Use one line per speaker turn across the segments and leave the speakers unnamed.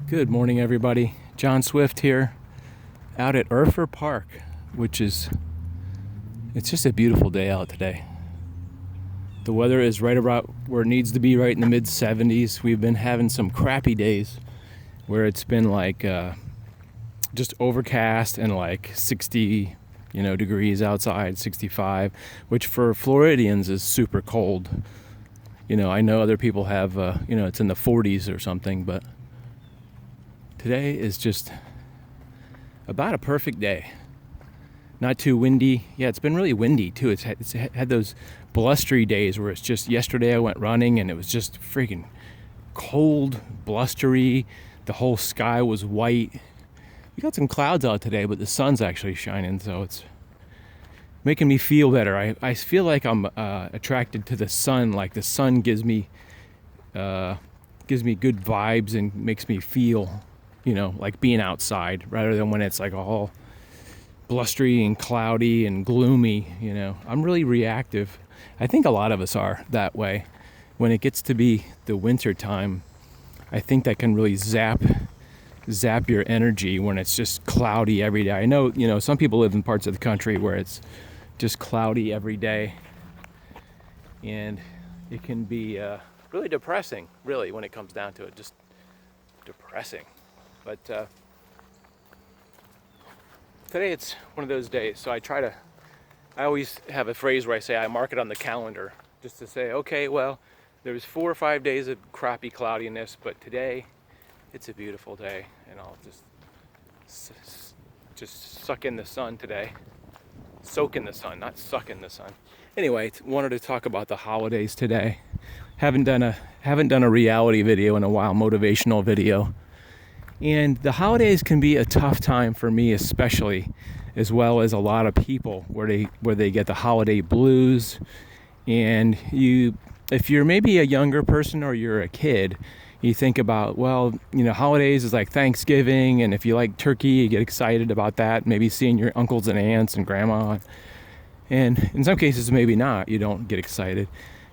Good morning, everybody. John Swift here, out at Urfer Park, it's just a beautiful day out today. The weather is right about where it needs to be, right in the mid 70s. We've been having some crappy days where it's been like just overcast and like 60, degrees outside, 65, which for Floridians is super cold. I know other people have, it's in the 40s or something, but today is just about a perfect day. Not too windy. Yeah, it's been really windy too. It's had those blustery days where it's just, yesterday I went running and it was just freaking cold, blustery. The whole sky was white. We got some clouds out today, but the sun's actually shining, so it's making me feel better. I feel like I'm attracted to the sun. Like the sun gives me good vibes and makes me feel like being outside, rather than when it's like all blustery and cloudy and gloomy. I'm really reactive. I think a lot of us are that way. When it gets to be the winter time, I think that can really zap your energy when it's just cloudy every day. I know, some people live in parts of the country where it's just cloudy every day, and it can be really depressing, really, when it comes down to it. Just depressing. But today it's one of those days, so I always have a phrase where I say I mark it on the calendar, just to say, okay, well, there's 4 or 5 days of crappy cloudiness, but today it's a beautiful day, and I'll just suck in the sun today. Soak in the sun, not suck in the sun. Anyway, wanted to talk about the holidays today. Haven't done a reality video in a while, motivational video. And the holidays can be a tough time for me, especially, as well as a lot of people, where they get the holiday blues. And if you're maybe a younger person or you're a kid, you think about, holidays is like Thanksgiving, and if you like turkey, you get excited about that, maybe seeing your uncles and aunts and grandma. And in some cases, maybe not, you don't get excited.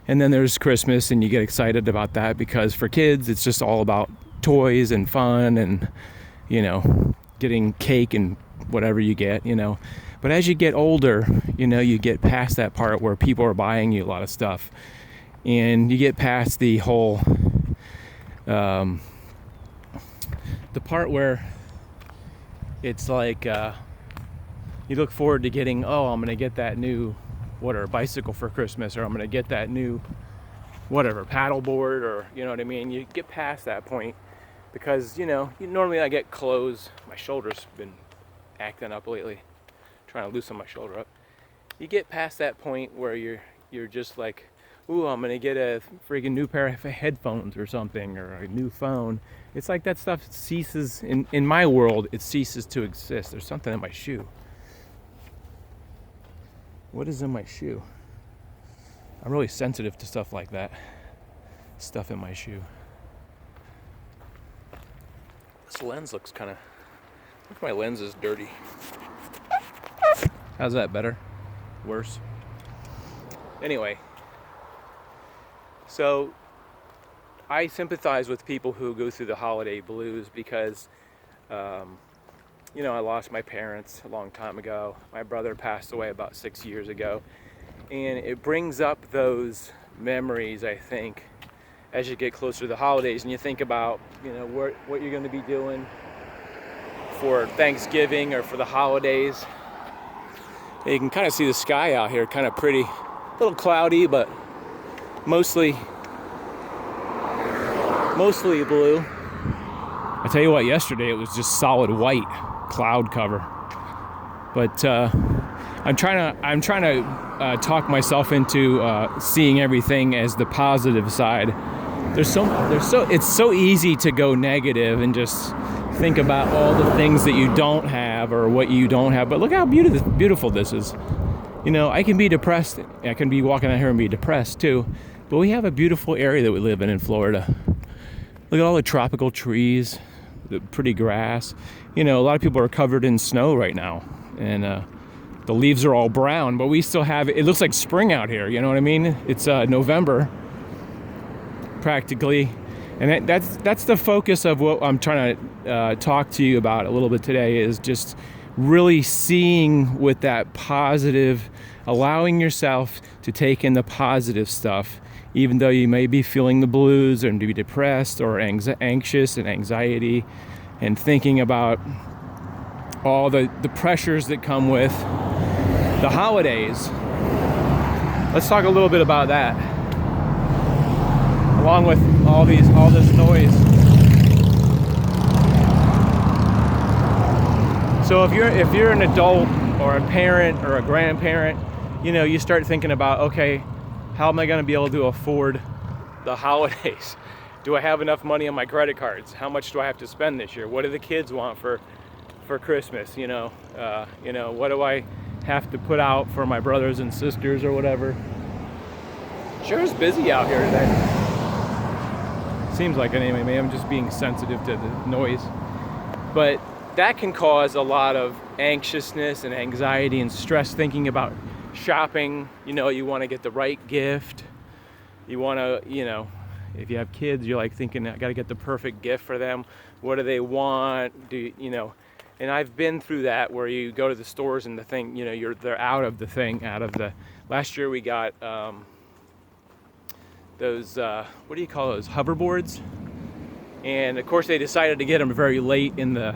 And then there's Christmas, and you get excited about that because for kids, it's just all about toys and fun and, getting cake and whatever you get, But as you get older, you get past that part where people are buying you a lot of stuff. And you get past the whole, the part where it's like, you look forward to getting, I'm going to get that new, bicycle for Christmas, or I'm going to get that new, paddleboard, or, you know what I mean? You get past that point because, normally I get clothes. My shoulder's been acting up lately, trying to loosen my shoulder up. You get past that point where you're just like, ooh, I'm going to get a freaking new pair of headphones or something, or a new phone. It's like that stuff ceases, in my world, it ceases to exist. There's something in my shoe. What is in my shoe? I'm really sensitive to stuff like that. Stuff in my shoe. This lens looks look, my lens is dirty. How's that, better? Worse? Anyway, so I sympathize with people who go through the holiday blues because, I lost my parents a long time ago. My brother passed away about 6 years ago. And it brings up those memories, I think, as you get closer to the holidays and you think about, what you're going to be doing for Thanksgiving or for the holidays. You can kind of see the sky out here, kind of pretty, a little cloudy, but mostly blue. I tell you what, yesterday it was just solid white cloud cover. But I'm trying to talk myself into seeing everything as the positive side. It's so easy to go negative and just think about all the things that you don't have or what you don't have. But look how beautiful this is. I can be depressed. I can be walking out here and be depressed too. But we have a beautiful area that we live in Florida. Look at all the tropical trees, the pretty grass. A lot of people are covered in snow right now, and the leaves are all brown, but we still have, it looks like spring out here, you know what I mean? It's November, practically, And that's the focus of what I'm trying to talk to you about a little bit today, is just really seeing with that positive, allowing yourself to take in the positive stuff, even though you may be feeling the blues or be depressed or anxious and anxiety, and thinking about all the pressures that come with the holidays. Let's talk a little bit about that, along with all this noise. So if you're an adult or a parent or a grandparent, you start thinking about, okay, how am I going to be able to afford the holidays? Do I have enough money on my credit cards? How much do I have to spend this year? What do the kids want for Christmas? What do I have to put out for my brothers and sisters or whatever? Sure is busy out here today. Seems like it anyway. Maybe I'm just being sensitive to the noise. But that can cause a lot of anxiousness and anxiety and stress thinking about shopping. You want to get the right gift. You want to, if you have kids, you're like thinking, I got to get the perfect gift for them. What do they want? And I've been through that where you go to the stores and the thing, they're out of the. Last year we got those, what do you call those, hoverboards? And of course they decided to get them very late in the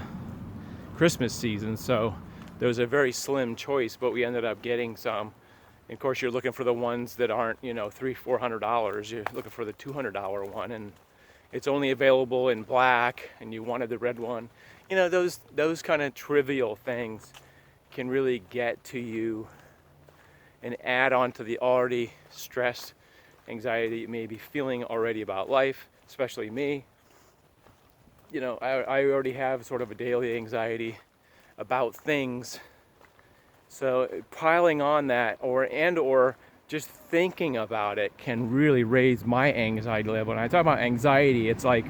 Christmas season, so there was a very slim choice, but we ended up getting some. And of course you're looking for the ones that aren't, $300-400. You're looking for the $200 one, and it's only available in black, and you wanted the red one. Those kind of trivial things can really get to you and add on to the already stress, anxiety you may be feeling already about life, especially me. I already have sort of a daily anxiety about things. So piling on that or just thinking about it can really raise my anxiety level. When I talk about anxiety, it's like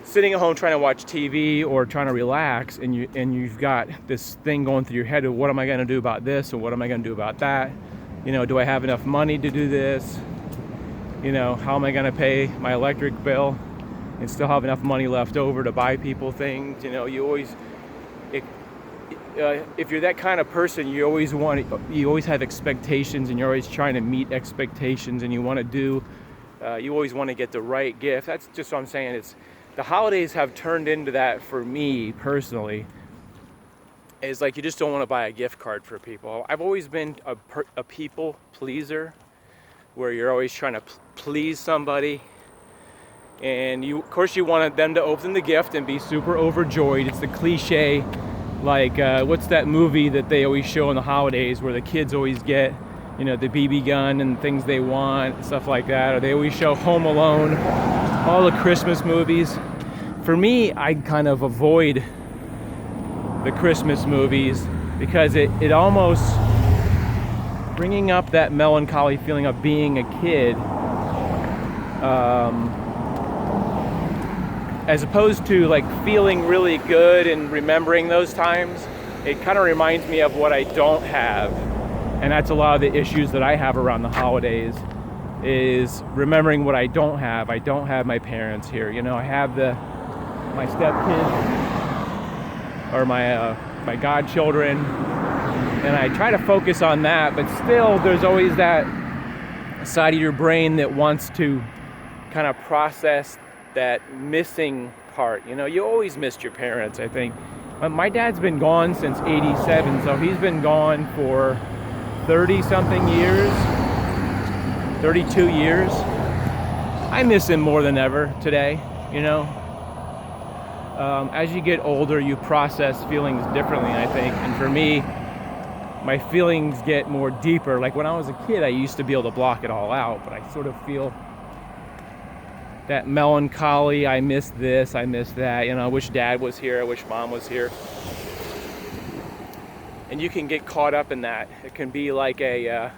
sitting at home trying to watch TV or trying to relax, and you've got this thing going through your head of, what am I going to do about this, or what am I going to do about that? Do I have enough money to do this? How am I going to pay my electric bill and still have enough money left over to buy people things? You always, if you're that kind of person, you always have expectations, and you're always trying to meet expectations, and you always want to get the right gift. That's just what I'm saying. The holidays have turned into that for me personally. It's like you just don't want to buy a gift card for people. I've always been a people pleaser, where you're always trying to please somebody, and of course you want them to open the gift and be super overjoyed. It's the cliche, like what's that movie that they always show in the holidays where the kids always get the BB gun and things they want and stuff like that, or they always show Home Alone, all the Christmas movies. For me, I kind of avoid the Christmas movies because it almost bringing up that melancholy feeling of being a kid, as opposed to like feeling really good and remembering those times. It kind of reminds me of what I don't have, and that's a lot of the issues that I have around the holidays, is remembering what I don't have. I don't have my parents here. I have my stepkids or my godchildren, and I try to focus on that, but still there's always that side of your brain that wants to kind of process that missing part. You always missed your parents, I think. My dad's been gone since 87, so he's been gone for 30 something years, 32 years. I miss him more than ever today. As you get older, you process feelings differently, I think. And for me, my feelings get more deeper. Like when I was a kid, I used to be able to block it all out, but I sort of feel that melancholy. I miss this, I miss that. I wish dad was here, I wish mom was here. And you can get caught up in that. It can be like a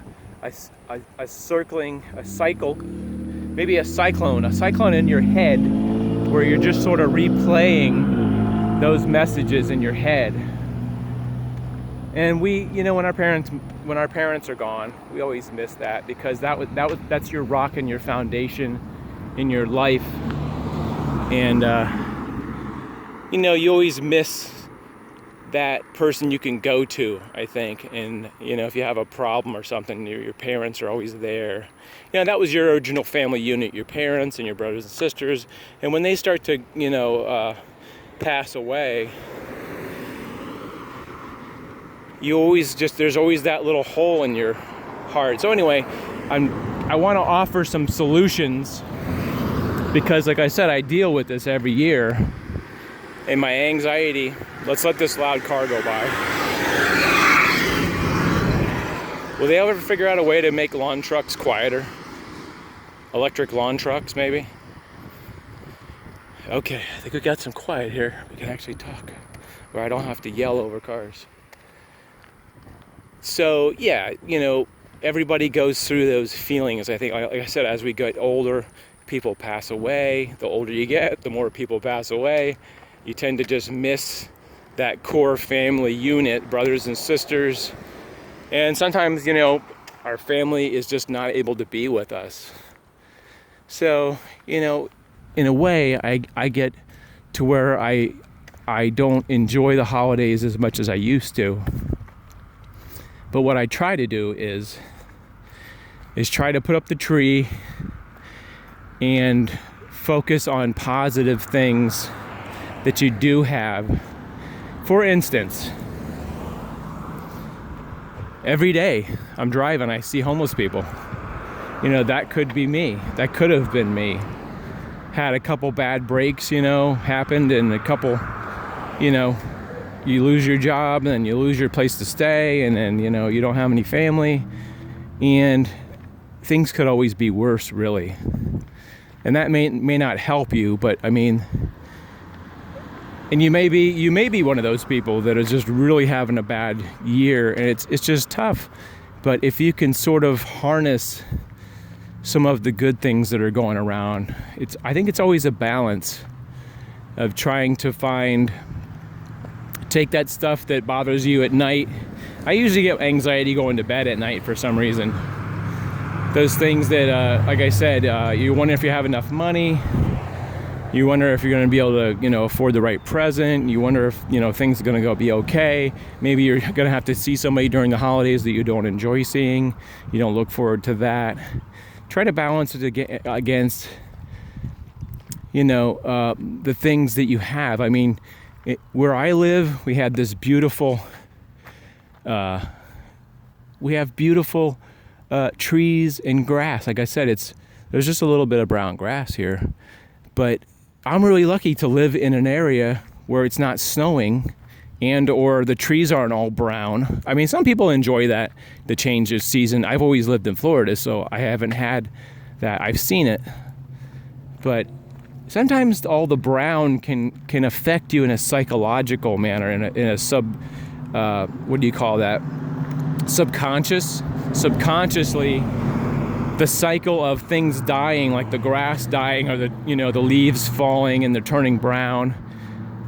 cycle, maybe a cyclone in your head, where you're just sort of replaying those messages in your head. And we, when our parents are gone, we always miss that, because that's your rock and your foundation in your life. And you always miss that person you can go to, I think. And if you have a problem or something, your parents are always there. That was your original family unit, your parents and your brothers and sisters. And when they start to pass away, there's always that little hole in your heart. So anyway, I want to offer some solutions, because like I said, I deal with this every year. And my anxiety, let's let this loud car go by. Will they ever figure out a way to make lawn trucks quieter? Electric lawn trucks, maybe? Okay, I think we got some quiet here. We can actually talk, where I don't have to yell over cars. So, yeah, everybody goes through those feelings. I think, like I said, as we get older, people pass away. The older you get, the more people pass away. You tend to just miss that core family unit, brothers and sisters. And sometimes, our family is just not able to be with us. So, in a way, I get to where I don't enjoy the holidays as much as I used to. But what I try to do is try to put up the tree and focus on positive things that you do have. For instance, every day I'm driving, I see homeless people. That could be me. That could have been me. Had a couple bad breaks, happened, and a couple, you lose your job, and then you lose your place to stay, and then, you don't have any family, and things could always be worse, really. And that may not help you, but I mean, and you may be one of those people that is just really having a bad year, and it's just tough. But if you can sort of harness some of the good things that are going around, I think it's always a balance of trying to take that stuff that bothers you at night. I usually get anxiety going to bed at night for some reason. Those things that, like I said, you wonder if you have enough money. You wonder if you're going to be able to, afford the right present. You wonder if, things are going to be okay. Maybe you're going to have to see somebody during the holidays that you don't enjoy seeing. You don't look forward to that. Try to balance it against, the things that you have. I mean, where I live, we had this beautiful, trees and grass. Like I said, there's just a little bit of brown grass here, but I'm really lucky to live in an area where it's not snowing and or the trees aren't all brown. I mean, some people enjoy that, the change of season. I've always lived in Florida, so I haven't had that. I've seen it. But sometimes all the brown can affect you in a psychological manner, in a what do you call that? Subconsciously, the cycle of things dying, like the grass dying or the leaves falling and they're turning brown,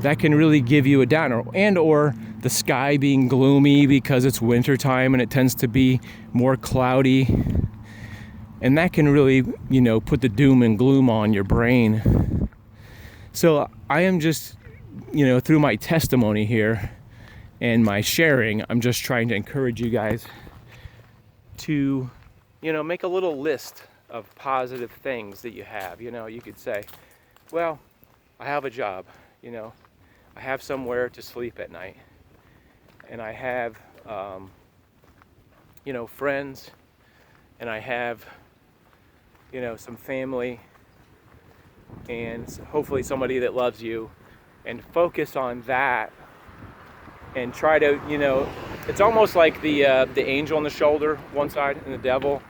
that can really give you a downer. And or the sky being gloomy because it's wintertime and it tends to be more cloudy, and that can really put the doom and gloom on your brain. So I am just through my testimony here and my sharing, I'm just trying to encourage you guys to make a little list of positive things that you have. You could say, well, I have a job, I have somewhere to sleep at night, and I have, friends, and I have, some family, and hopefully somebody that loves you, and focus on that, and try to, it's almost like the angel on the shoulder, one side, and the devil.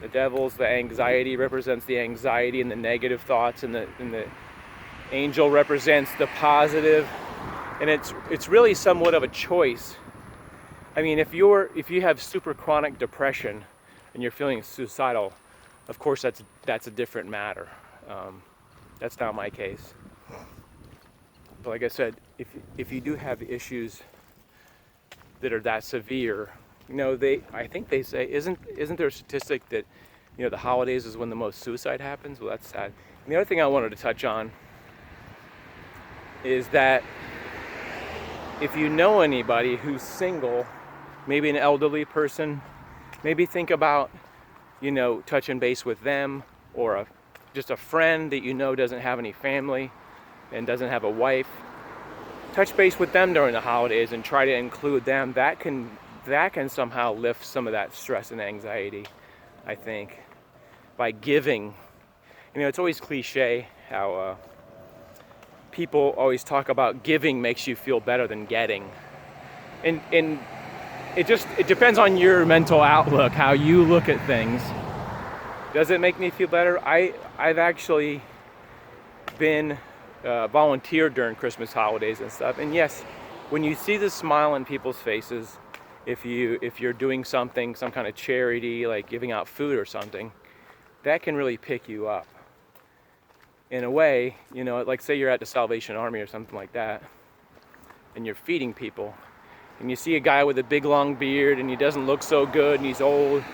The devil's the anxiety, represents the anxiety and the negative thoughts, and the angel represents the positive. And it's really somewhat of a choice. I mean, if you have super chronic depression and you're feeling suicidal, of course that's a different matter. That's not my case. But like I said, if you do have issues that are that severe, I think they say, isn't there a statistic that, the holidays is when the most suicide happens? Well, that's sad. And the other thing I wanted to touch on is that if you know anybody who's single, maybe an elderly person, maybe think about, touching base with them, or just a friend that doesn't have any family and doesn't have a wife. Touch base with them during the holidays and try to include them. That can somehow lift some of that stress and anxiety, I think, by giving. It's always cliche how people always talk about giving makes you feel better than getting. And it depends on your mental outlook, how you look at things. Does it make me feel better? I've actually been volunteered during Christmas holidays and stuff. And yes, when you see the smile on people's faces, if you're doing something, some kind of charity, like giving out food or something, that can really pick you up. In a way, like say you're at the Salvation Army or something like that, and you're feeding people, and you see a guy with a big long beard and he doesn't look so good and he's old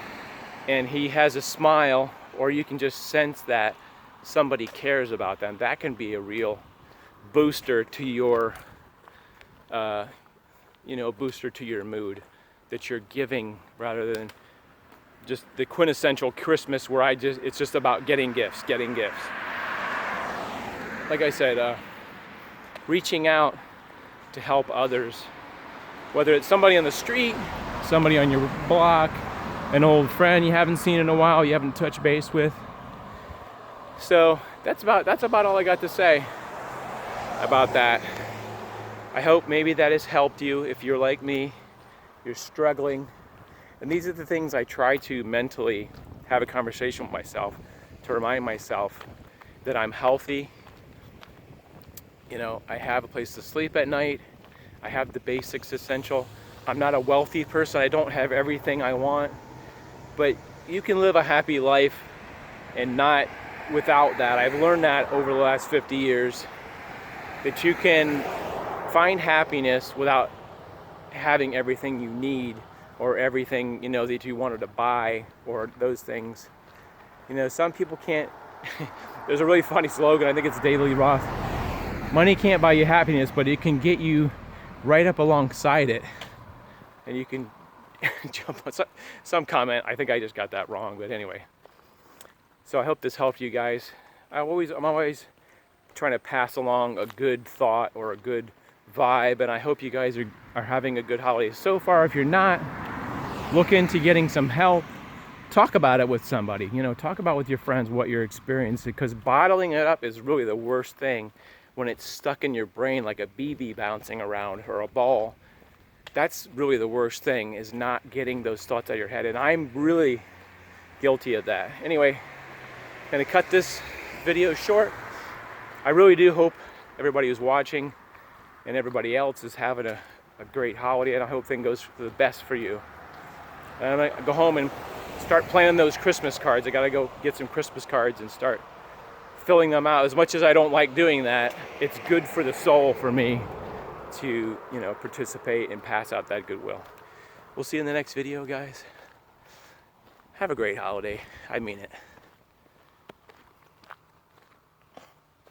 and he has a smile, or you can just sense that somebody cares about them. That can be a real booster to your mood, that you're giving rather than just the quintessential Christmas where it's just about getting gifts. Like I said, reaching out to help others, whether it's somebody on the street, somebody on your block, an old friend you haven't seen in a while, you haven't touched base with. So that's about all I got to say about that. I hope maybe that has helped you. If you're like me, you're struggling. And these are the things I try to mentally have a conversation with myself, to remind myself that I'm healthy. I have a place to sleep at night. I have the basics essential. I'm not a wealthy person. I don't have everything I want. But you can live a happy life and not without that. I've learned that over the last 50 years, that you can find happiness without having everything you need, or everything, that you wanted to buy, or those things. Some people can't. There's a really funny slogan, I think it's David Lee Roth. Money can't buy you happiness, but it can get you right up alongside it. And you can jump on some comment. I think I just got that wrong, but anyway. So I hope this helped you guys. I'm always trying to pass along a good thought or a good vibe, and I hope you guys are having a good holiday so far. If you're not, look into getting some help. Talk about it with somebody. Talk about with your friends what you're experiencing, because bottling it up is really the worst thing. When it's stuck in your brain like a BB bouncing around, or a ball, that's really the worst thing, is not getting those thoughts out of your head. And I'm really guilty of that. Anyway, I'm gonna cut this video short. I really do hope everybody who's watching and everybody else is having a great holiday, and I hope things goes for the best for you. And I'm gonna go home and start planning those Christmas cards. I gotta go get some Christmas cards and start filling them out. As much as I don't like doing that, it's good for the soul for me to, participate and pass out that goodwill. We'll see you in the next video, guys. Have a great holiday. I mean it.